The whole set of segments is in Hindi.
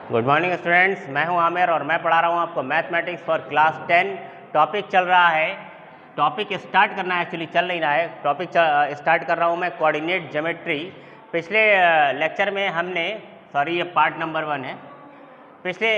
गुड मॉर्निंग स्टूडेंट्स, मैं हूं आमिर और मैं पढ़ा रहा हूं आपको मैथमेटिक्स फॉर क्लास 10। टॉपिक चल रहा है, टॉपिक स्टार्ट करना है, एक्चुअली चल नहीं रहा है, टॉपिक स्टार्ट कर रहा हूं मैं कोऑर्डिनेट ज्योमेट्री। पिछले लेक्चर में हमने, सॉरी ये पार्ट नंबर 1 है, पिछले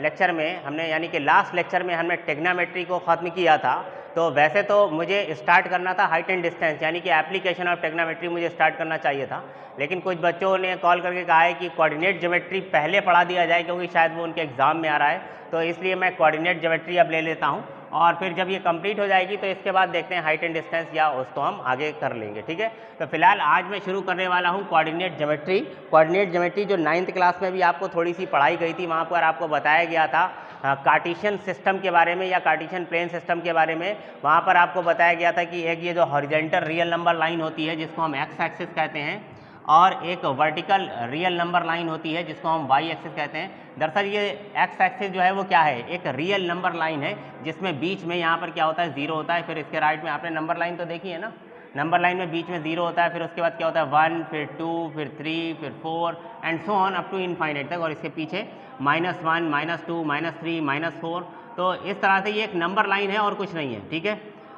लेक्चर में हमने यानी कि लास्ट लेक्चर में हमने टेग्नामेट्री को ख़त्म किया था। तो वैसे तो मुझे स्टार्ट करना था हाइट एंड डिस्टेंस यानी कि एप्लीकेशन ऑफ टेग्नामेट्री मुझे स्टार्ट करना चाहिए था, लेकिन कुछ बच्चों ने कॉल करके कहा है कि कोऑर्डिनेट ज्योमेट्री पहले पढ़ा दिया जाए क्योंकि शायद वो उनके एग्ज़ाम में आ रहा है। तो इसलिए मैं कोऑर्डिनेट ज्योमेट्री अब ले लेता हूँ और फिर जब ये कंप्लीट हो जाएगी तो इसके बाद देखते हैं हाइट एंड डिस्टेंस या उसको हम आगे कर लेंगे। ठीक है, तो फिलहाल आज मैं शुरू करने वाला हूँ कोऑर्डिनेट ज्योमेट्री। कोऑर्डिनेट ज्योमेट्री जो 9th क्लास में भी आपको थोड़ी सी पढ़ाई गई थी, वहाँ पर आपको बताया गया था कार्टेशियन सिस्टम के बारे में या कार्टेशियन प्लेन सिस्टम के बारे में। वहाँ पर आपको बताया गया था कि एक ये जो हॉरिजॉन्टल रियल नंबर लाइन होती है जिसको हम एक्स एक्सिस कहते हैं, और एक वर्टिकल रियल नंबर लाइन होती है जिसको हम वाई एक्सिस कहते हैं। दरअसल ये एक्स एक्सिस जो है वो क्या है, एक रियल नंबर लाइन है जिसमें बीच में यहाँ पर क्या होता है, 0 होता है। फिर इसके राइट में आपने नंबर लाइन तो देखी है ना, नंबर लाइन में बीच में 0 होता है, फिर उसके बाद क्या होता है 1, फिर 2, फिर 3, फिर 4 and so on up to infinite तक, और इसके पीछे -1, -2, -3, -4। तो इस तरह से ये एक नंबर लाइन है और कुछ नहीं है। ठीक है,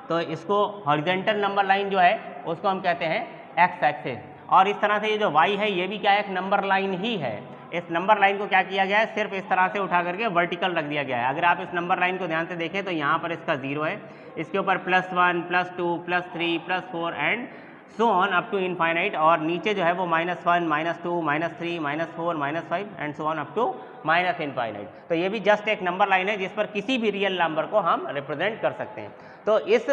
तो इसको हॉरिजॉन्टल नंबर लाइन जो है उसको हम कहते हैं एक्स एक्सिस। और इस तरह से ये जो y है ये भी क्या है, एक नंबर लाइन ही है। इस नंबर लाइन को क्या किया गया है, सिर्फ इस तरह से उठा करके वर्टिकल रख दिया गया है। अगर आप इस नंबर लाइन को ध्यान से देखें तो यहाँ पर इसका 0 है, इसके ऊपर +1, +2, +3, +4 and so on up to infinite, और नीचे जो है वो -1, -2, -3, -4, -5 and so on up to minus infinite. तो ये भी जस्ट एक नंबर लाइन है जिस पर किसी भी रियल नंबर को हम रिप्रेजेंट कर सकते हैं। तो इस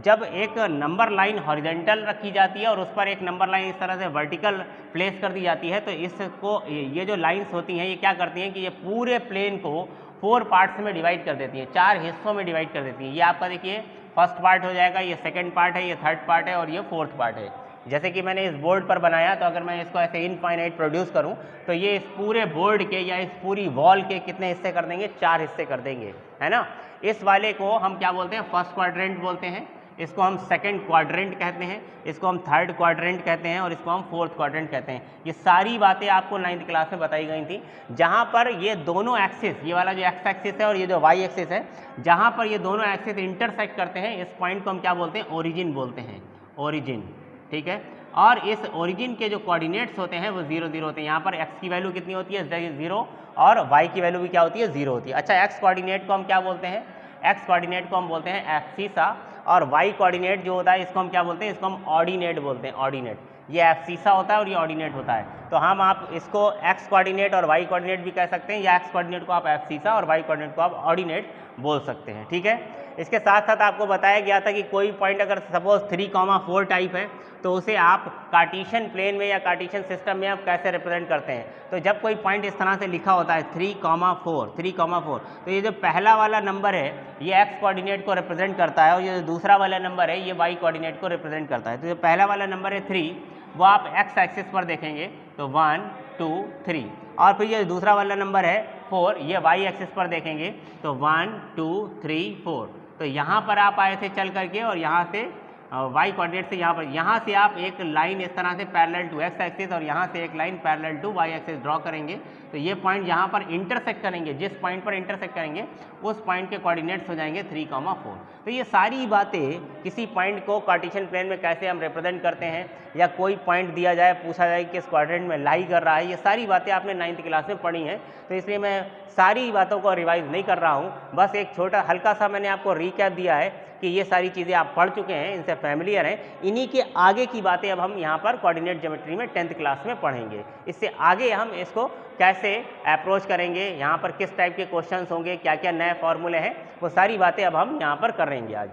जब एक नंबर लाइन हॉरिजॉन्टल रखी जाती है और उस पर एक नंबर लाइन इस तरह से वर्टिकल प्लेस कर दी जाती है, तो इसको ये जो लाइंस होती हैं ये क्या करती हैं कि ये पूरे प्लेन को 4 पार्ट्स में डिवाइड कर देती हैं, 4 हिस्सों में डिवाइड कर देती हैं। ये आपका देखिए फर्स्ट पार्ट हो जाएगा, ये सेकंड पार्ट है, ये थर्ड पार्ट है और ये फोर्थ पार्ट है। जैसे कि मैंने इस बोर्ड पर बनाया, तो अगर मैं इसको ऐसे इनफाइनाइट प्रोड्यूस करूं तो ये इस पूरे बोर्ड के या इस पूरी वॉल के कितने हिस्से कर देंगे, 4 हिस्से कर देंगे, है ना। इस वाले को हम क्या बोलते हैं, फर्स्ट क्वाड्रेंट बोलते हैं, इसको हम सेकंड क्वाड्रेंट कहते हैं, इसको हम थर्ड क्वाड्रेंट कहते हैं और इसको हम फोर्थ क्वाड्रेंट कहते हैं। ये सारी बातें आपको 9th क्लास में बताई गई थी, जहां पर ये दोनों एक्सिस, ये वाला जो एक्स एक्सिस है और ये जो वाई एक्सिस है, जहां पर ये दोनों एक्सिस इंटरसेक्ट करते हैं, इस पॉइंट को हम क्या बोलते हैं, ओरिजिन बोलते हैं, ओरिजिन। ठीक है, और इस ओरिजिन के जो कोऑर्डिनेट्स होते हैं वो 0, 0 होते हैं। यहाँ पर x की वैल्यू कितनी होती है, 0, और y की वैल्यू भी क्या होती है, 0 होती है। अच्छा, x कोऑर्डिनेट को हम क्या बोलते हैं, x कोऑर्डिनेट को हम बोलते हैं एब्सिसा, और y कोऑर्डिनेट जो होता है इसको हम क्या बोलते हैं, इसको हम ऑर्डिनेट बोलते हैं, ऑर्डिनेट। ये एब्सिसा होता है और ये ऑर्डिनेट होता है। तो हम आप इसको x कोऑर्डिनेट और y कोऑर्डिनेट भी कह सकते हैं, या x कोऑर्डिनेट को आप एब्सिसा और y कोऑर्डिनेट को आप ऑर्डिनेट बोल सकते हैं। ठीक है, इसके साथ साथ आपको बताया गया था कि कोई पॉइंट अगर सपोज 3,4 टाइप है तो उसे आप कार्टेशियन प्लेन में या कार्टेशियन सिस्टम में आप कैसे रिप्रेजेंट करते हैं। तो जब कोई पॉइंट इस तरह से लिखा होता है 3,4, तो ये जो पहला वाला नंबर है ये x कोऑर्डिनेट को रिप्रेजेंट करता है और ये जो दूसरा वाला नंबर है ये y कोऑर्डिनेट को रिप्रेजेंट करता है। तो जो पहला वाला नंबर है 3, वो आप x एक्सिस पर देखेंगे तो 1, 2, 3, और फिर ये दूसरा वाला नंबर है 4, ये y एक्सिस पर देखेंगे तो 1, 2, 3, 4। तो यहाँ पर आप आए थे चल करके और यहाँ से y कोऑर्डिनेट से यहाँ से आप एक लाइन इस तरह से पैरेलल टू x एक्सिस और यहाँ से एक line parallel to y axis draw करेंगे। तो ये पॉइंट यहाँ पर इंटरसेक्ट करेंगे, जिस पॉइंट पर इंटरसेक्ट करेंगे उस पॉइंट के कोऑर्डिनेट्स हो जाएंगे 3,4। तो ये सारी बातें किसी पॉइंट को कार्टेशियन प्लेन में कैसे हम रिप्रेजेंट करते हैं, या कोई पॉइंट दिया जाए पूछा जाए कि किस क्वाड्रेंट में लाई कर रहा है, ये सारी बातें आपने 9th क्लास में पढ़ी हैं। तो इसलिए मैं सारी बातों को रिवाइज नहीं कर रहा हूँ, बस एक छोटा हल्का सा मैंने आपको रिकैप दिया है कि ये सारी चीज़ें आप पढ़ चुके हैं, इनसे फैमिलियर हैं। इन्हीं के आगे की बातें अब हम यहाँ पर कोऑर्डिनेट ज्योमेट्री में 10th क्लास में पढ़ेंगे। इससे आगे हम इसको कैसे अप्रोच करेंगे, यहाँ पर किस टाइप के क्वेश्चंस होंगे, क्या क्या नए फॉर्मूले हैं, वो सारी बातें अब हम यहाँ पर करेंगे आज।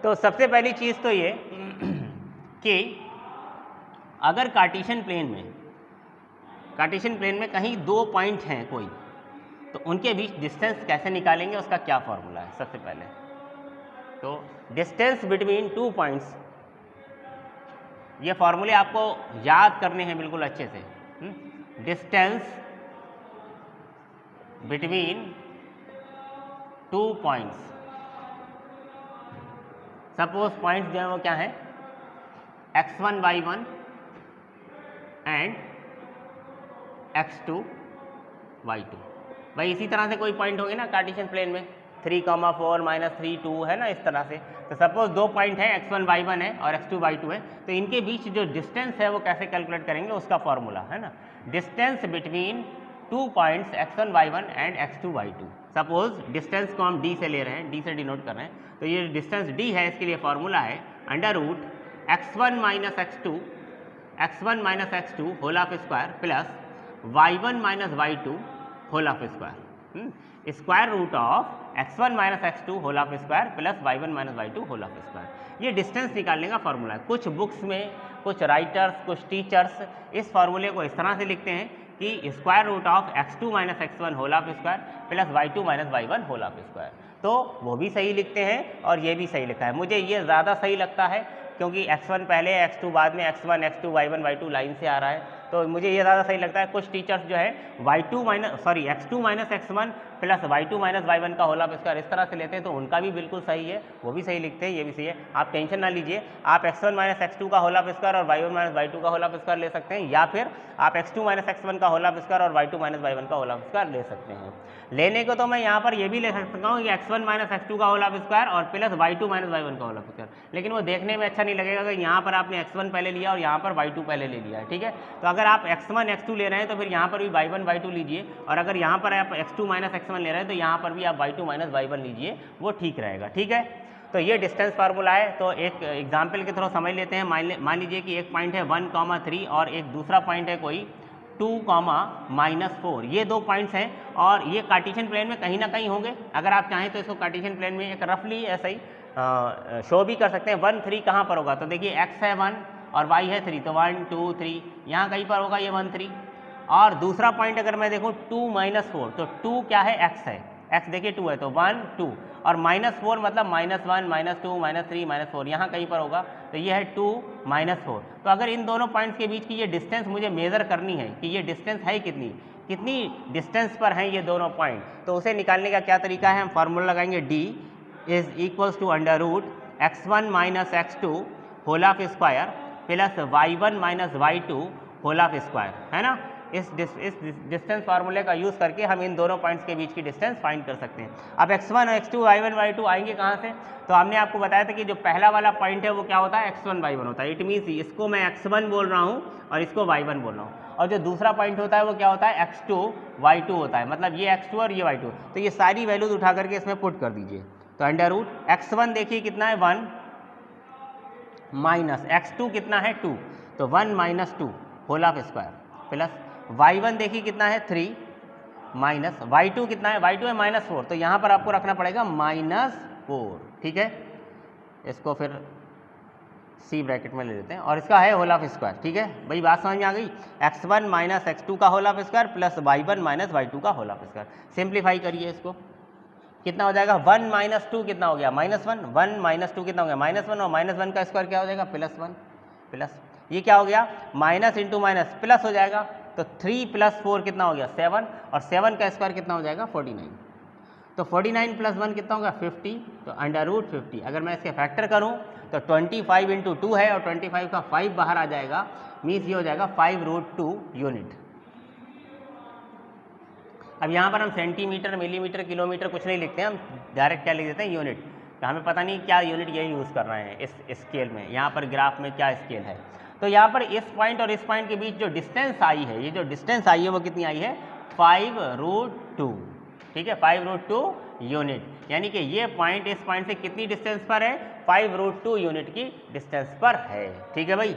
तो सबसे पहली चीज़ तो ये कि अगर कार्टेशियन प्लेन में कहीं 2 पॉइंट हैं कोई, तो उनके बीच डिस्टेंस कैसे निकालेंगे, उसका क्या फॉर्मूला है। सबसे पहले तो डिस्टेंस बिटवीन 2 पॉइंट्स, ये फॉर्मूले आपको याद करने हैं बिल्कुल अच्छे से। Distance between 2 points, suppose points जो है वो क्या है, x1, y1 and x2, y2। भाई इसी तरह से कोई पॉइंट होंगे ना कार्टेशियन प्लेन में 3, 4 -3 2 है ना, इस तरह से। तो सपोज दो पॉइंट है x1 y1 है और x2 y2 है, तो इनके बीच जो डिस्टेंस है वो कैसे कैलकुलेट करेंगे, उसका फॉर्मूला है ना, distance between 2 points x1 y1 and x2 y2। Suppose distance को हम d से ले रहे हैं, d से डिनोट कर रहे हैं, तो ये डिस्टेंस d है, इसके लिए फॉर्मूला है √x1 - x2 whole of square plus y1 - y2 whole of square, square root of x1 - x2 whole of square plus y1 - y2 whole of square. ये डिस्टेंस निकालने का फॉर्मूला है। कुछ बुक्स में कुछ राइटर्स, कुछ टीचर्स इस फॉर्मूले को इस तरह से लिखते हैं कि square root of x2 - x1 whole of square plus y2 - y1 whole of square. तो वो भी सही लिखते हैं और ये भी सही लिखा है। मुझे ये ज़्यादा सही लगता है क्योंकि x1 पहले x2 बाद में, x1 x2 y1 y2 line से आ रहा है, तो मुझे ये ज़्यादा सही लगता है। कुछ टीचर्स जो है x2 - x1 plus y2 - y1 का होल ऑफ स्क्वायर इस तरह से लेते हैं, तो उनका भी बिल्कुल सही है, वो भी सही लिखते हैं, ये भी सही है। आप टेंशन ना लीजिए, आप x1 - x2 का होल ऑफ स्क्वायर और y1 - y2 का होल ऑफ स्क्वायर ले सकते हैं, या फिर आप x2 - x1 का होल ऑफ स्क्वायर और y2 - y1 का होल ऑफ स्क्वायर ले सकते हैं। लेने को तो मैं यहाँ पर ये भी ले सकता हूँ कि x1 - x2 का होल ऑफ स्क्वायर और प्लस y2 - y1 का होल ऑफ स्क्वायर, लेकिन वो देखने में अच्छा नहीं लगेगा कि यहाँ पर आपने x1 पहले लिया और यहाँ पर y2 पहले ले लिया है, ठीक है। तो अगर आप x1 x2 ले रहे हैं तो फिर यहाँ पर भी y1 y2 लीजिए, और अगर यहाँ पर आप x2 - x1 ले रहे हैं तो यहाँ पर भी आप y2 - y1 लीजिए, वो ठीक रहेगा, ठीक है। तो ये डिस्टेंस फार्मूला है। तो एक एग्जाम्पल के थ्रू समझ लेते हैं। मान लीजिए कि एक पॉइंट है 1, 3 और एक दूसरा पॉइंट है कोई 2, -4। ये दो पॉइंट्स हैं और ये कार्टेशियन प्लेन में कहीं ना कहीं होंगे। अगर आप चाहें तो इसको कार्टेशियन प्लेन में एक रफली ऐसा ही शो भी कर सकते हैं। 1, 3 कहाँ पर होगा, तो देखिए x है 1 और y है 3, तो 1, 2, 3 यहाँ कहीं पर होगा ये 1, 3। और दूसरा पॉइंट अगर मैं देखूँ 2, -4, तो 2 क्या है, x है, x देखिए 2 है, तो 1, 2 और -4 मतलब -1, -2, -3, -4 यहाँ कहीं पर होगा, तो ये है 2, -4। तो अगर इन दोनों पॉइंट्स के बीच की ये डिस्टेंस मुझे मेज़र करनी है कि ये डिस्टेंस है कितनी डिस्टेंस पर हैं ये दोनों पॉइंट, तो उसे निकालने का क्या तरीका है, हम फार्मूला लगाएंगे d = √x1 - x2 whole of square plus y1 - y2 whole of square, है ना। इस डिस्टेंस फार्मूले का यूज़ करके हम इन दोनों पॉइंट्स के बीच की डिस्टेंस फाइंड कर सकते हैं। अब x1 x2 y1 y2 आएंगे कहाँ से, तो हमने आपको बताया था कि जो पहला वाला पॉइंट है वो क्या होता है, x1 y1 होता है। इट मीन्स इसको मैं x1 बोल रहा हूँ और इसको y1 बोल रहा हूँ, और जो दूसरा पॉइंट होता है वो क्या होता है, x2 y2 होता है, मतलब ये x2 और ये y2। तो ये सारी वैल्यूज उठा करके इसमें पुट कर दीजिए। तो √x1 देखिए कितना है 1 माइनस x2 कितना है 2, तो 1 - 2 whole of square plus y1 देखिए कितना है 3 माइनस y2 कितना है, y2 है -4, तो यहाँ पर आपको रखना पड़ेगा -4, ठीक है। इसको फिर सी ब्रैकेट में ले लेते हैं और इसका है होल ऑफ स्क्वायर, ठीक है भाई, बात समझ में आ गई। x1 - x2 का whole of square plus y1 - y2 का होल ऑफ स्क्वायर। सिंप्लीफाई करिए इसको, कितना हो जाएगा 1 - 2 कितना हो गया -1, 1 - 2 कितना हो गया -1, और -1 का स्क्वायर क्या हो जाएगा +1 प्लस ये क्या हो गया माइनस इंटू माइनस प्लस हो जाएगा, तो 3 + 4 कितना हो गया 7, और 7 का स्क्वायर कितना हो जाएगा 49। तो 49 + 1 कितना होगा 50, तो √50। अगर मैं इसके फैक्टर करूं तो 25 × 2 है और 25 का 5 बाहर आ जाएगा, मीन्स ये हो जाएगा 5√2 यूनिट। अब यहाँ पर हम सेंटीमीटर, मिलीमीटर, किलोमीटर कुछ नहीं लिखते हैं, हम डायरेक्ट क्या लिख देते हैं यूनिट। तो हमें पता नहीं क्या यूनिट ये यूज़ कर रहे हैं इस स्केल में, यहाँ पर ग्राफ में क्या स्केल है। तो यहाँ पर इस पॉइंट और इस पॉइंट के बीच जो डिस्टेंस आई है, ये जो डिस्टेंस आई है वो कितनी आई है 5√2, ठीक है 5√2 यूनिट। यानी कि ये पॉइंट इस पॉइंट से कितनी डिस्टेंस पर है 5√2 यूनिट की डिस्टेंस पर है, ठीक है भाई।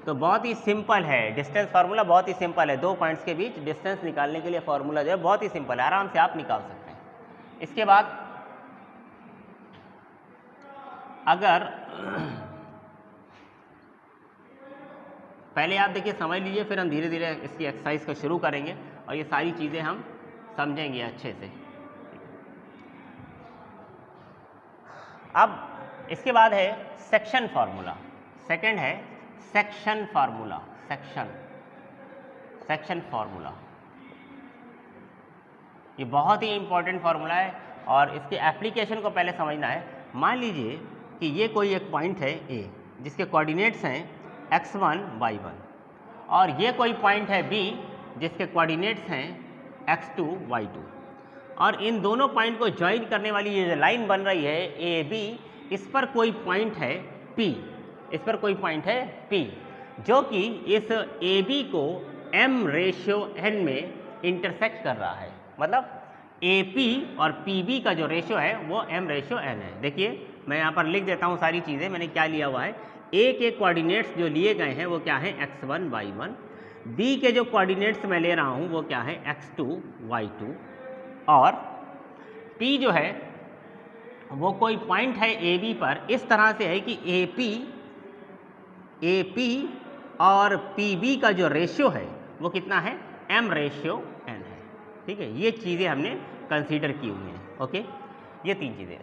तो बहुत ही सिंपल है डिस्टेंस फार्मूला, बहुत ही सिंपल है। दो पॉइंट्स के बीच डिस्टेंस निकालने के लिए फार्मूला जो है बहुत ही सिंपल है, आराम से आप निकाल सकते हैं। इसके बाद अगर पहले आप देखिए समझ लीजिए, फिर हम धीरे धीरे इसकी एक्सरसाइज को शुरू करेंगे और ये सारी चीज़ें हम समझेंगे अच्छे से। अब इसके बाद है सेक्शन फार्मूला, सेकंड है सेक्शन फार्मूला, सेक्शन फार्मूला। ये बहुत ही इंपॉर्टेंट फार्मूला है और इसके एप्लीकेशन को पहले समझना है। मान लीजिए कि ये कोई एक पॉइंट है ए जिसके कोऑर्डिनेट्स हैं x1 y1, और ये कोई पॉइंट है बी जिसके कोऑर्डिनेट्स हैं x2 y2। और इन दोनों पॉइंट को ज्वाइन करने वाली ये जो लाइन बन रही है ए बी, इस पर कोई पॉइंट है P, इस पर कोई पॉइंट है P, जो कि इस ए बी को m/n में इंटरसेक्ट कर रहा है। मतलब AP और PB का जो रेशियो है वो m/n है। देखिए मैं यहाँ पर लिख देता हूँ सारी चीज़ें, मैंने क्या लिया हुआ है। A के कोऑर्डिनेट्स जो लिए गए हैं वो क्या है x1 y1, B के जो कोऑर्डिनेट्स मैं ले रहा हूँ वो क्या है x2 y2, और P जो है वो कोई पॉइंट है AB पर इस तरह से है कि AP और PB का जो रेशियो है वो कितना है m/n है। ठीक है, ये चीज़ें हमने कंसीडर की हुई हैं। ओके, ये तीन चीज़ें।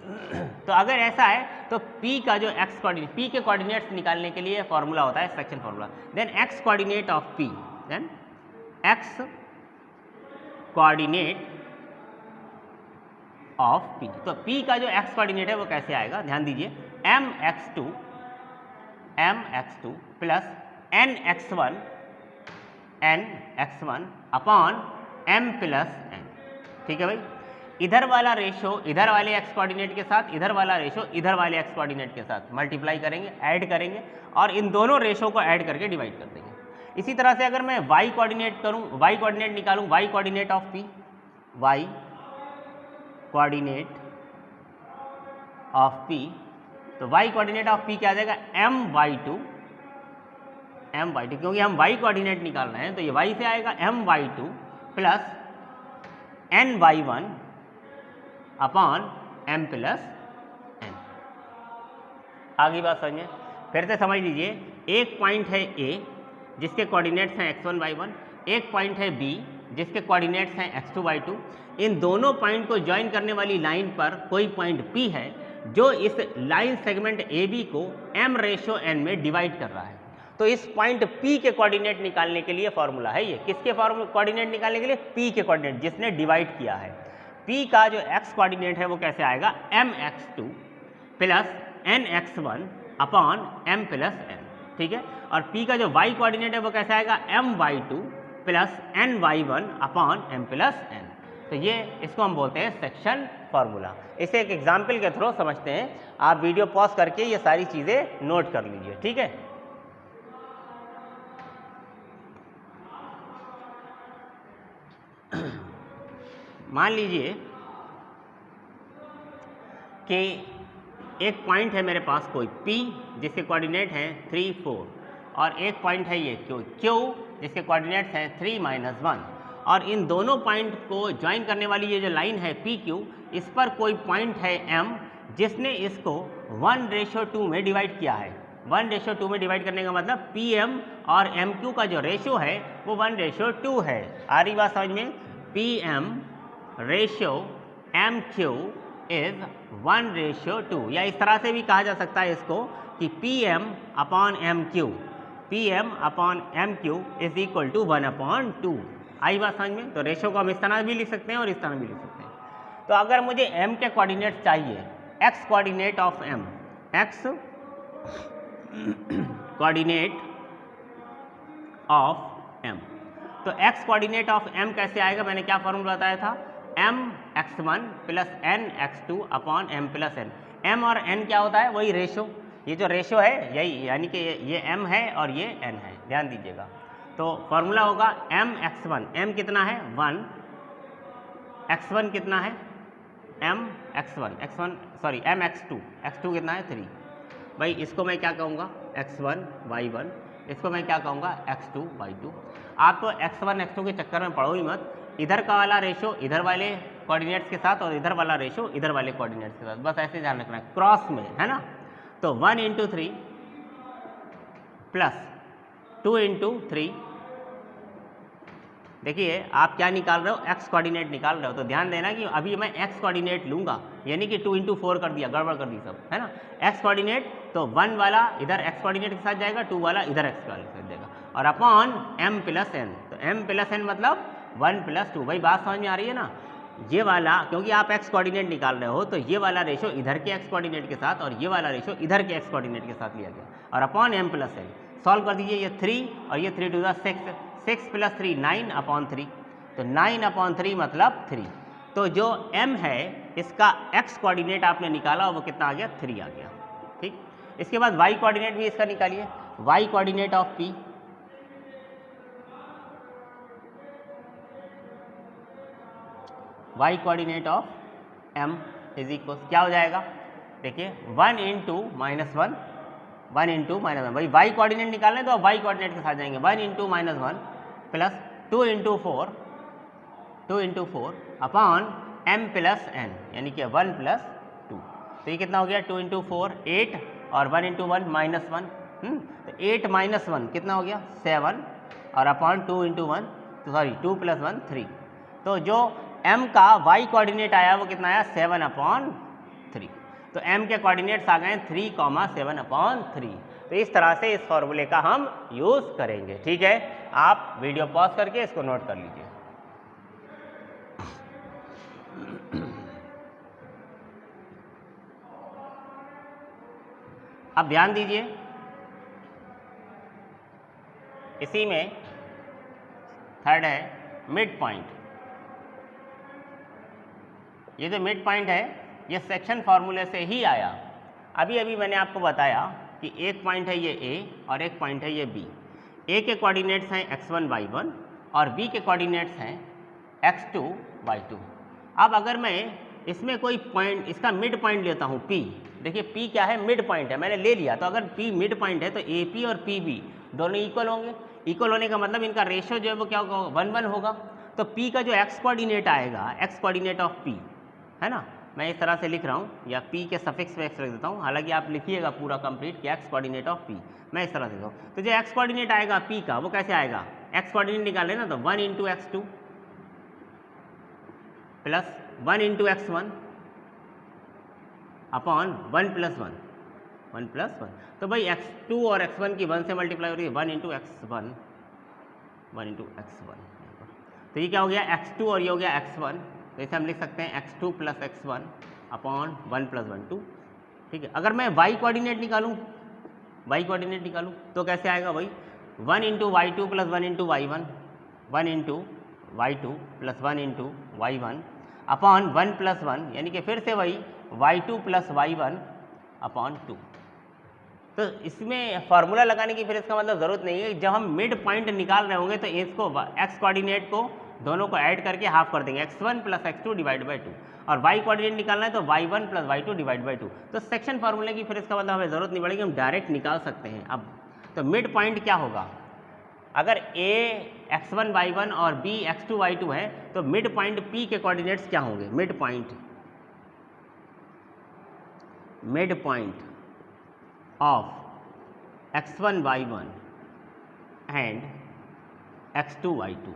तो अगर ऐसा है तो P का जो x कोऑर्डिनेट, P के कोऑर्डिनेट्स निकालने के लिए फॉर्मूला होता है section formula, then x coordinate of P, then x coordinate of P। तो P का जो x कोऑर्डिनेट है वो कैसे आएगा, ध्यान दीजिए, mx2 plus nx1 upon m plus n। ठीक है भाई, इधर वाला रेशो इधर वाले x कोऑर्डिनेट के साथ, इधर वाला रेशो इधर वाले x कोऑर्डिनेट के साथ मल्टीप्लाई करेंगे, ऐड करेंगे, और इन दोनों रेशो को ऐड करके डिवाइड कर देंगे। इसी तरह से अगर मैं y कोऑर्डिनेट करूं, y कोऑर्डिनेट निकालूं, y coordinate of P, y coordinate of P, तो y कोऑर्डिनेट ऑफ P क्या आ जाएगा my2, क्योंकि हम y कोऑर्डिनेट निकाल रहे हैं तो ये y से आएगा my2 plus ny1 upon m plus n। आगे बात समझिए, फिर से समझ लीजिए, एक पॉइंट है A जिसके कोऑर्डिनेट्स हैं x1 y1, एक पॉइंट है B जिसके कोऑर्डिनेट्स हैं x2 y2। इन दोनों पॉइंट को ज्वाइन करने वाली लाइन पर कोई पॉइंट P है जो इस लाइन सेगमेंट AB को m/n में डिवाइड कर रहा है। तो इस पॉइंट P के कोऑर्डिनेट निकालने के लिए फॉर्मूला है ये। किसके कोऑर्डिनेट निकालने के लिए, P के कोऑर्डिनेट जिसने डिवाइड किया है। P का जो x कोऑर्डिनेट है वो कैसे आएगा, mx2 plus nx1 upon m plus n। ठीक है, और P का जो y कोऑर्डिनेट है वो कैसे आएगा, my2 plus ny1 upon m plus n। तो ये इसको हम बोलते हैं सेक्शन फॉर्मूला। इसे एक एग्जाम्पल के थ्रू समझते हैं। आप वीडियो पॉज करके ये सारी चीज़ें नोट कर लीजिए। ठीक है, मान लीजिए कि एक पॉइंट है मेरे पास कोई P जिसके कोऑर्डिनेट हैं 3 4, और एक पॉइंट है ये Q जिसके कोऑर्डिनेट्स हैं 3 -1, और इन दोनों पॉइंट को ज्वाइन करने वाली ये जो लाइन है PQ, इस पर कोई पॉइंट है M जिसने इसको 1:2 में डिवाइड किया है। 1:2 में डिवाइड करने का मतलब PM और MQ का जो रेशियो है वो 1:2 है। आ रही बात समझ में, PM रेशियो MQ इज 1:2, या इस तरह से भी कहा जा सकता है इसको कि PM upon MQ is equal to 1/2। आई बात समझ में। तो रेशियो को हम इस तरह भी लिख सकते हैं और इस तरह भी लिख सकते हैं। तो अगर मुझे M के कोऑर्डिनेट चाहिए, x coordinate of M, x coordinate of M, तो x कोऑर्डिनेट ऑफ M कैसे आएगा, मैंने क्या फॉर्मूला बताया था, mx1 plus nx2 upon m plus n। m और n क्या होता है, वही रेशो, ये जो रेशो है यही, यानी कि ये m है और ये n है, ध्यान दीजिएगा। तो फॉर्मूला होगा mx1, m कितना है 1, x1 कितना है mx2 कितना है 3। भाई इसको मैं क्या कहूँगा, x1 y1, इसको मैं क्या कहूँगा x2 y2। आप तो x1 x2 के चक्कर में पढ़ो ही मत, इधर का वाला रेशो इधर वाले कोऑर्डिनेट्स के साथ और इधर वाला रेशो इधर वाले कोऑर्डिनेट्स के साथ, बस ऐसे ध्यान रखना है, क्रॉस में, है ना। तो 1 × 3 प्लस 2 × 3, देखिए आप क्या निकाल रहे हो, x कोऑर्डिनेट निकाल रहे हो। तो ध्यान देना कि अभी मैं x कोऑर्डिनेट लूँगा, यानी कि 2 × 4 कर दिया, गड़बड़ कर दी सब, है ना। x कोऑर्डिनेट तो 1 वाला इधर x कोऑर्डिनेट के साथ जाएगा, 2 वाला इधर x वाले के साथ जाएगा, और अपॉन m प्लस n। तो m प्लस n मतलब 1 + 2। भाई बात समझ में आ रही है ना। ये वाला, क्योंकि आप x कोऑर्डिनेट निकाल रहे हो तो ये वाला रेशो इधर के x कोऑर्डिनेट के साथ और ये वाला रेशो इधर के x कोऑर्डिनेट के साथ लिया गया, और upon m plus n। Solve कर दीजिए, ये 3 और ये 3 × 2 = 6, 6 + 3 9 अपॉन 3, तो 9/3 मतलब 3। तो जो m है इसका x कोऑर्डिनेट आपने निकाला वो कितना आ गया, 3 आ गया। ठीक, इसके बाद y कोऑर्डिनेट भी इसका निकालिए। y coordinate of p, y coordinate of m is equal क्या हो जाएगा, देखिए 1 इंटू -1, 1 इंटू -1, भाई y कोऑर्डिनेट निकालना है तो आप y कोऑर्डिनेट के साथ जाएंगे। 1 into -1 plus 2 into 4, 2 into 4 upon m plus n, यानी कि 1 प्लस 2। तो ये कितना हो गया, 2 इंटू 4 8 और 1 इंटू 1 -1, तो 8 माइनस 1 कितना हो गया, 7 और अपॉन 2 इंटू 1, सॉरी 2 प्लस 1 3। तो जो m का y कोऑर्डिनेट आया वो कितना आया, 7/3। तो m के कोऑर्डिनेट्स आ गए 3,7/3। तो इस तरह से इस फॉर्मूले का हम यूज़ करेंगे। ठीक है, आप वीडियो पॉज करके इसको नोट कर लीजिए। अब ध्यान दीजिए, इसी में थर्ड है मिड पॉइंट। ये जो मिड पॉइंट है ये सेक्शन फार्मूले से ही आया। अभी अभी मैंने आपको बताया कि एक पॉइंट है ये A और एक पॉइंट है ये B। A के कोऑर्डिनेट्स हैं x1 y1 और B के कोऑर्डिनेट्स हैं x2 y2। अब अगर मैं इसमें कोई पॉइंट, इसका मिड पॉइंट लेता हूँ P, देखिए P क्या है, मिड पॉइंट है, मैंने ले लिया। तो अगर P मिड पॉइंट है तो AP और PB दोनों इक्वल होंगे। इक्वल होने का मतलब इनका रेशियो जो है वो क्या होगा, 1:1 होगा। तो P का जो x कोऑर्डिनेट आएगा, x कोऑर्डिनेट ऑफ P है ना, मैं इस तरह से लिख रहा हूँ, या P के सफिक्स में x रख देता हूँ, हालांकि आप लिखिएगा पूरा कंप्लीट कि x कोऑर्डिनेट ऑफ P, मैं इस तरह से लिखता हूँ। तो जो x कोऑर्डिनेट आएगा P का वो कैसे आएगा, x कोऑर्डिनेट निकाले ना, तो 1 into x2 plus 1 into x1 upon 1 plus 1, 1 plus 1। तो भाई x2 और x1 की 1 से मल्टीप्लाई हो रही है, 1 इंटू x1, 1 इंटू x1। तो ये क्या हो गया, x2 और ये हो गया x1। तो इसे हम लिख सकते हैं x2 plus x1 upon 1 plus 1 2। ठीक है, अगर मैं y कोऑर्डिनेट निकालूं, y कोऑर्डिनेट निकालूं तो कैसे आएगा भाई, 1 into y2 plus 1 into y1, 1 into y2 plus 1 into y1 upon 1 plus 1, यानी कि फिर से वही y2 प्लस y1 अपॉन 2। तो इसमें फार्मूला लगाने की फिर इसका मतलब ज़रूरत नहीं है। जब हम मिड पॉइंट निकाल रहे होंगे तो इसको x कोऑर्डिनेट को दोनों को ऐड करके हाफ कर देंगे, x1 plus x2 divide by 2, और y कोऑर्डिनेट निकालना है तो y1 plus y2 divide by 2। तो सेक्शन फार्मूले की फिर इसका मतलब हमें ज़रूरत नहीं पड़ेगी, हम डायरेक्ट निकाल सकते हैं। अब तो मिड पॉइंट क्या होगा, अगर a x1 y1 और b x2 y2 है तो मिड पॉइंट p के कोऑर्डिनेट्स क्या होंगे, mid point of x1 y1 and x2 y2।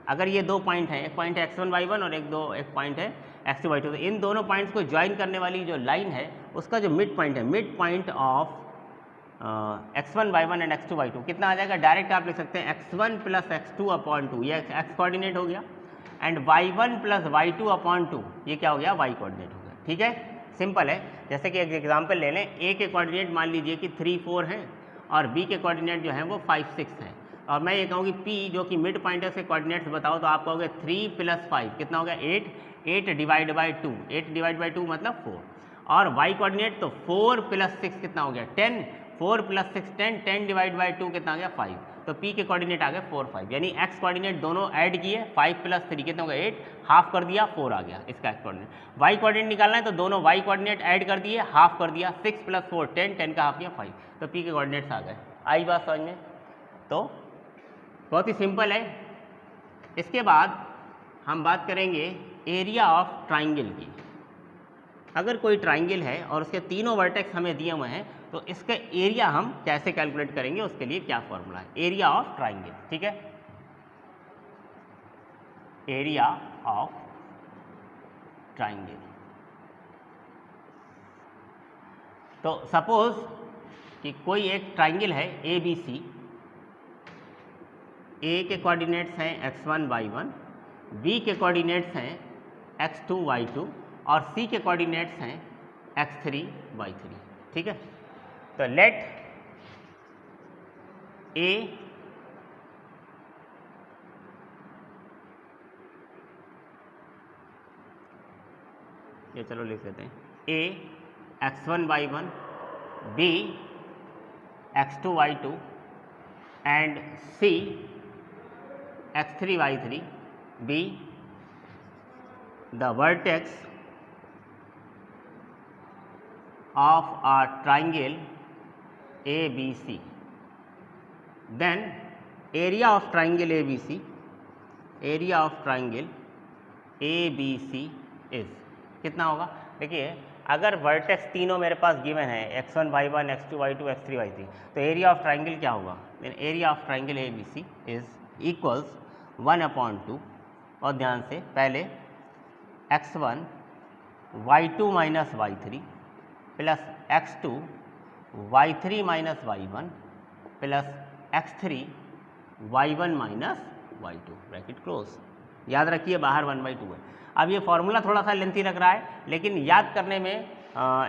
अगर ये दो पॉइंट हैं, एक पॉइंट है x1 y1 और एक पॉइंट है x2 y2, तो इन दोनों पॉइंट्स को ज्वाइन करने वाली जो लाइन है उसका जो मिड पॉइंट है, mid point of x1 y1 and x2 y2 कितना आ जाएगा, डायरेक्ट आप लिख सकते हैं x1 प्लस x2 अपॉन 2, ये x कोऑर्डिनेट हो गया, and y1 plus y2 upon 2, ये क्या हो गया, y कोऑर्डिनेट हो गया। ठीक है, सिंपल है। जैसे कि एक एग्जाम्पल ले लें, a के कोऑर्डिनेट मान लीजिए कि 3 4 हैं और b के कोऑर्डिनेट जो हैं वो 5 6 हैं, और मैं ये कहूँ कि p जो कि मिड पॉइंट है उसके कोऑर्डिनेट्स बताओ, तो आप कहोगे 3 प्लस 5 कितना हो गया, 8, 8 डिवाइड बाई 2, 8 डिवाइड बाई 2 मतलब 4, और y कोऑर्डिनेट तो 4 प्लस 6 कितना हो गया, 10, 4 प्लस 6 10, 10 डिवाइड बाई 2 कितना आ गया, 5। तो p के कोऑर्डिनेट आ गए 4 5, यानी x कोऑर्डिनेट दोनों ऐड किए, 5 प्लस 3 कितना हो गया, 8, हाफ कर दिया, 4 आ गया इसका x कोऑर्डिनेट। y कोऑर्डिनेट निकालना है तो दोनों y कोऑर्डिनेट ऐड कर दिए, हाफ कर दिया, 6 प्लस 4 10, 10 का हाफ किया 5, तो p के कोऑर्डिनेट्स आ गए। आई बात समझ में? तो बहुत ही सिंपल है। इसके बाद हम बात करेंगे एरिया ऑफ ट्राइंगल की। अगर कोई ट्राइंगल है और उसके तीनों वर्टेक्स हमें दिए हुए हैं तो इसका एरिया हम कैसे कैलकुलेट करेंगे, उसके लिए क्या फॉर्मूला है, एरिया ऑफ ट्राइंगल। ठीक है, एरिया ऑफ ट्राइंगल। तो सपोज कि कोई एक ट्राइंगल है ए बी सी, ए के कोऑर्डिनेट्स हैं x1 y1, बी के कोऑर्डिनेट्स हैं x2 y2 और सी के कोऑर्डिनेट्स हैं x3 y3। ठीक है, तो लेट ए ये चलो लिख देते हैं, A x1y1, B x2y2 and C x3y3 be the vertex of a triangle ABC. Then area of triangle ABC, area of triangle ABC is कितना होगा? देखिए अगर वर्टेक्स तीनों मेरे पास गिवन है x1 y1 x2 y2 x3 y3, तो एरिया ऑफ ट्राइंगल क्या होगा? Then area of triangle ABC is equals 1/2, और ध्यान से पहले x1 y2 minus y3 plus x2 y3 minus y1 plus x3 y1 minus y2 bracket close. याद रखिए बाहर 1/2 है। अब ये फॉर्मूला थोड़ा सा लेंथी लग रहा है, लेकिन याद करने में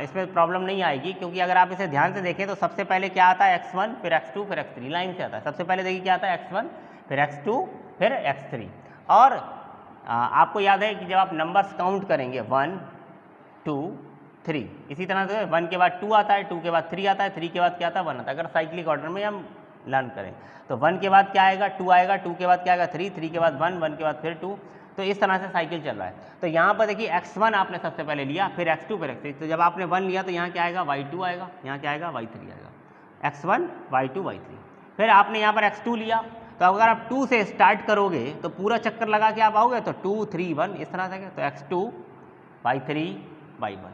इसमें प्रॉब्लम नहीं आएगी, क्योंकि अगर आप इसे ध्यान से देखें तो सबसे पहले क्या आता है x1 फिर x2 फिर x3, लाइन से आता है। सबसे पहले देखिए क्या आता है x1 फिर x2 फिर x3, और आपको याद है कि जब आप नंबर्स काउंट करेंगे 1 2 3, इसी तरह से 1 के बाद 2 आता है, 2 के बाद 3 आता है, 3 के बाद क्या आता है 1 आता है। अगर साइक्लिक ऑर्डर में हम लर्न करें तो 1 के बाद क्या आएगा 2 आएगा, 2 के बाद क्या आएगा 3, 3 के बाद 1, 1 के बाद फिर 2, तो इस तरह से साइकिल चल रहा है। तो यहाँ पर देखिए x1 आपने सबसे पहले लिया, फिर x2 फिर x3, तो जब आपने 1 लिया तो यहाँ क्या आएगा y2 आएगा, यहाँ क्या आएगा y3 आएगा, x1 y2 y3। फिर आपने यहाँ पर x2 लिया, तो अगर आप 2 से स्टार्ट करोगे तो पूरा चक्कर लगा के आप आओगे तो 2 3 1 इस तरह से, तो x2 y3 y1,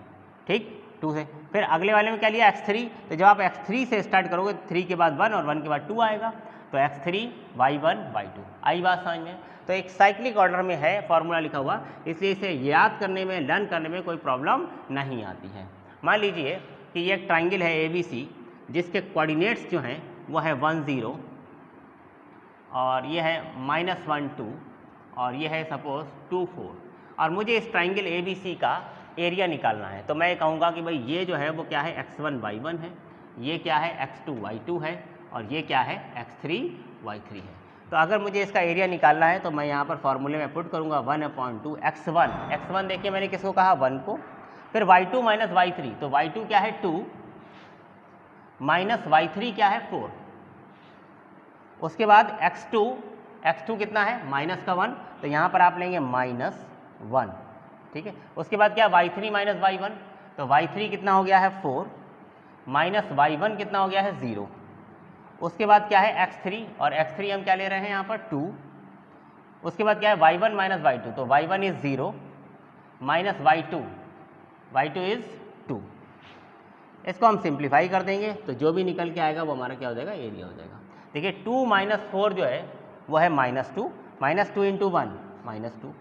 ठीक 2 से। फिर अगले वाले में क्या लिया x3, तो जब आप x3 से स्टार्ट करोगे 3 के बाद 1 और 1 के बाद 2 आएगा, तो x3 y1 y2। आई बात समझ में? तो एक साइक्लिक ऑर्डर में है फॉर्मूला लिखा हुआ, इसलिए इसे याद करने में लर्न करने में कोई प्रॉब्लम नहीं आती है। मान लीजिए कि ये एक ट्राइंगल है ABC जिसके कोऑर्डिनेट्स जो हैं वो है 1 0 और ये है -1 2 और ये है सपोज 2 4, और मुझे इस ट्राइंगल ABC का एरिया निकालना है। तो मैं कहूँगा कि भाई ये जो है वो क्या है x1 y1 है, ये क्या है x2 y2 है, और ये क्या है x3 y3 है। तो अगर मुझे इसका एरिया निकालना है तो मैं यहाँ पर फॉर्मूले में पुट करूँगा 1/2 x1 देखिए मैंने किसको कहा 1 को, फिर y2 माइनस y3, तो y2 क्या है 2 माइनस y3 क्या है 4, उसके बाद x2 कितना है -1, तो यहाँ पर आप लेंगे -1, ठीक है। उसके बाद क्या y3 माइनस y1, तो y3 कितना हो गया है 4 माइनस y1 कितना हो गया है 0। उसके बाद क्या है x3, और x3 हम क्या ले रहे हैं यहाँ पर 2। उसके बाद क्या है y1 माइनस y2, तो y1 is 0 minus y2 is 2। इसको हम सिंप्लीफाई कर देंगे तो जो भी निकल के आएगा वो हमारा क्या हो जाएगा एरिया हो जाएगा। देखिए 2 माइनस 4 जो है वो है -2 इंटू 1 -2,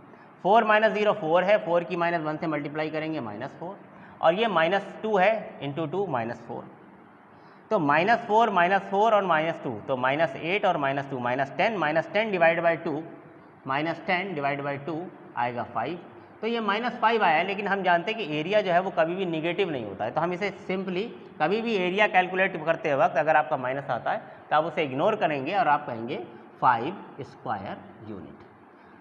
4 माइनस 0 4 है, 4 की -1 से मल्टीप्लाई करेंगे -4, और ये -2 है इंटू 2 -4, तो -4 और -2, तो -8 और -2 -10 डिवाइड बाई 2 आएगा 5, तो ये -5 आया है। लेकिन हम जानते हैं कि एरिया जो है वो कभी भी निगेटिव नहीं होता है, तो हम इसे सिंपली कभी भी एरिया कैलकुलेट करते वक्त अगर आपका माइनस आता है तो आप उसे इग्नोर करेंगे और आप कहेंगे 5 स्क्वायर यूनिट।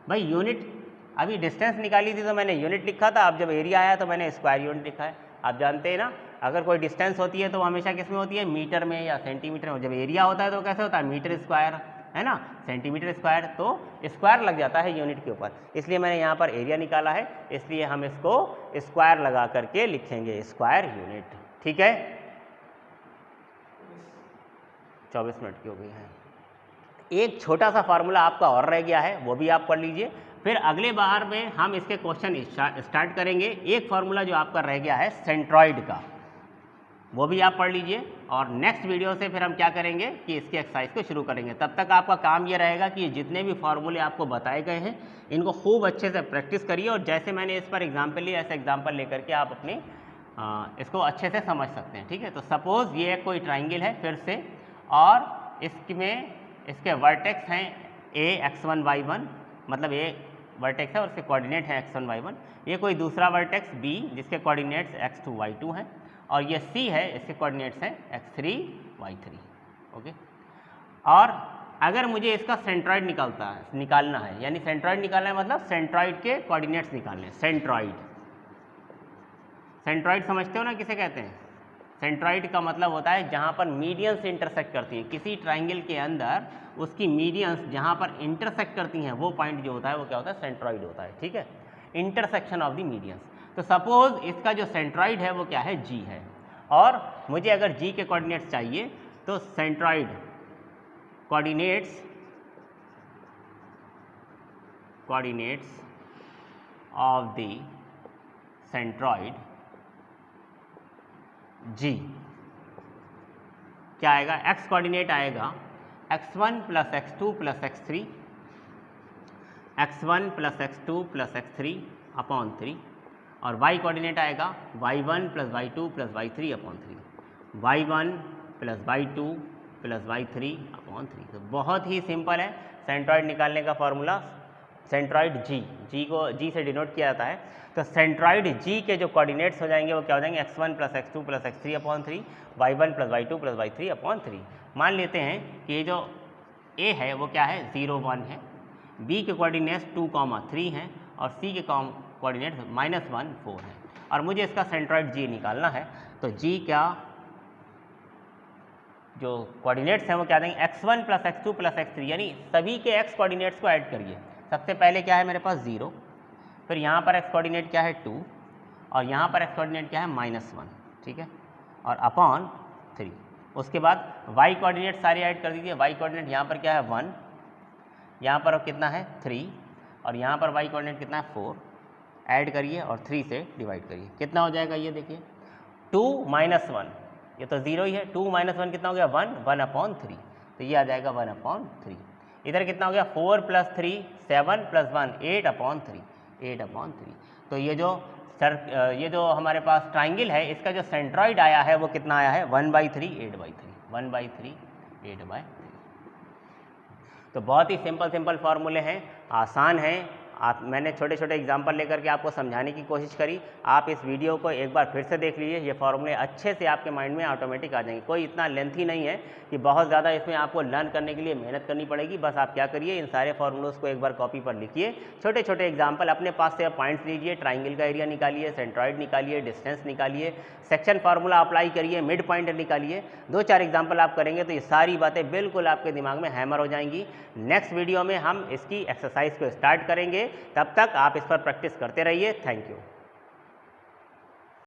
भाई यूनिट अभी डिस्टेंस निकाली थी तो मैंने यूनिट लिखा था, अब जब एरिया आया तो मैंने स्क्वायर यूनिट लिखा है। आप जानते हैं ना अगर कोई डिस्टेंस होती है तो हमेशा किस में होती है मीटर में या सेंटीमीटर में, जब एरिया होता है तो कैसे होता है मीटर स्क्वायर, है ना, सेंटीमीटर स्क्वायर, तो स्क्वायर लग जाता है यूनिट के ऊपर, इसलिए मैंने यहाँ पर एरिया निकाला है, इसलिए हम इसको स्क्वायर लगा करके लिखेंगे स्क्वायर यूनिट। ठीक है, 24 मिनट की हो गई है। एक छोटा सा फार्मूला आपका और रह गया है, वो भी आप पढ़ लीजिए, फिर अगले बार में हम इसके क्वेश्चन स्टार्ट करेंगे। एक फार्मूला जो आपका रह गया है सेंट्रॉइड का, वो भी आप पढ़ लीजिए, और नेक्स्ट वीडियो से फिर हम क्या करेंगे कि इसकी एक्सरसाइज को शुरू करेंगे। तब तक आपका काम ये रहेगा कि जितने भी फार्मूले आपको बताए गए हैं इनको खूब अच्छे से प्रैक्टिस करिए, और जैसे मैंने इस पर एग्जाम्पल लिया ऐसे एग्जाम्पल लेकर के आप अपने इसको अच्छे से समझ सकते हैं। ठीक है, तो सपोज़ ये कोई ट्राइंगल है फिर से, और इसमें इसके वर्टेक्स हैं a x1 y1, मतलब a वर्टेक्स है और इसके कोऑर्डिनेट है x1 y1, ये कोई दूसरा वर्टेक्स b जिसके कोऑर्डिनेट्स x2 y2 हैं, और ये c है इसके कोऑर्डिनेट्स हैं x3 y3। ओके, और अगर मुझे इसका सेंट्रॉइड निकालना है, यानी सेंट्रॉइड निकालना है मतलब सेंट्रॉइड के कोऑर्डिनेट्स निकालने हैं, सेंट्रॉइड सेंट्रॉइड समझते हो ना किसे कहते हैं? सेंट्रॉइड का मतलब होता है जहाँ पर मीडियंस इंटरसेक्ट करती हैं, किसी ट्राइंगल के अंदर उसकी मीडियंस जहाँ पर इंटरसेक्ट करती हैं वो पॉइंट जो होता है वो क्या होता है? सेंट्रॉइड होता है। ठीक है, इंटरसेक्शन ऑफ द मीडियंस। तो सपोज इसका जो सेंट्रॉइड है वो क्या है? जी है, और मुझे अगर जी के कोऑर्डिनेट्स चाहिए तो centroid coordinates of the centroid G क्या आएगा? एक्स कोऑर्डिनेट आएगा x1 plus x2 plus x3, x1 plus x2 plus x3 upon 3, और y कोऑर्डिनेट आएगा y1 plus y2 plus y3 upon 3, y1 plus y2 plus y3 upon 3। तो बहुत ही सिंपल है सेंट्रॉइड निकालने का फॉर्मूला। सेंट्रॉइड जी को जी से डिनोट किया जाता है। तो सेंट्रॉइड जी के जो कोऑर्डिनेट्स हो जाएंगे वो क्या हो जाएंगे? x1 plus x2 plus x3 upon 3, y1 plus y2 plus y3 upon 3। मान लेते हैं कि ये जो a है वो क्या है? 0 1 है, b के कोऑर्डिनेट्स 2, 3 हैं, और c के कोऑर्डिनेट्स -1 4 हैं, और मुझे इसका सेंट्रॉइड जी निकालना है। तो जी क्या जो कोऑर्डिनेट्स हैं वो क्या देंगे? x1 plus x2 plus x3, यानी सभी के x कोऑर्डिनेट्स को ऐड करिए। सबसे पहले क्या है मेरे पास? 0, फिर यहाँ पर x कोऑर्डिनेट क्या है? 2, और यहाँ पर x कोऑर्डिनेट क्या है? -1, ठीक है, और अपॉन 3। उसके बाद y कोऑर्डिनेट सारे ऐड कर दीजिए। y कोऑर्डिनेट यहाँ पर क्या है? 1, यहाँ पर कितना है? 3, और यहाँ पर y कोऑर्डिनेट कितना है? 4। ऐड करिए और 3 से डिवाइड करिए, कितना हो जाएगा? ये देखिए 2 - 1, ये तो 0 ही है, 2 - 1 कितना हो गया? 1, 1/3, तो ये आ जाएगा 1/3। इधर कितना हो गया? 4 + 3 7 + 1 8/3, 8/3। तो ये जो हमारे पास ट्राइंगल है इसका जो सेंट्रॉइड आया है वो कितना आया है? 1/3 8/3, 1/3 8/3। तो बहुत ही सिंपल फार्मूले हैं, आसान हैं। मैंने छोटे छोटे एग्जाम्पल लेकर के आपको समझाने की कोशिश करी। आप इस वीडियो को एक बार फिर से देख लीजिए, ये फार्मूले अच्छे से आपके माइंड में ऑटोमेटिक आ जाएंगे। कोई इतना लेंथी नहीं है कि बहुत ज़्यादा इसमें आपको लर्न करने के लिए मेहनत करनी पड़ेगी। बस आप क्या करिए, इन सारे फार्मूलोज को एक बार कॉपी पर लिखिए, छोटे छोटे एग्जाम्पल अपने पास से पॉइंट्स लीजिए, ट्राइंगल का एरिया निकालिए, सेंट्रॉइड निकालिए, डिस्टेंस निकालिए, सेक्शन फार्मूला अप्लाई करिए, मिड पॉइंट निकालिए। 2-4 एग्जाम्पल आप करेंगे तो ये सारी बातें बिल्कुल आपके दिमाग में हैमर हो जाएंगी। नेक्स्ट वीडियो में हम इसकी एक्सरसाइज को स्टार्ट करेंगे, तब तक आप इस पर प्रैक्टिस करते रहिए। Thank you.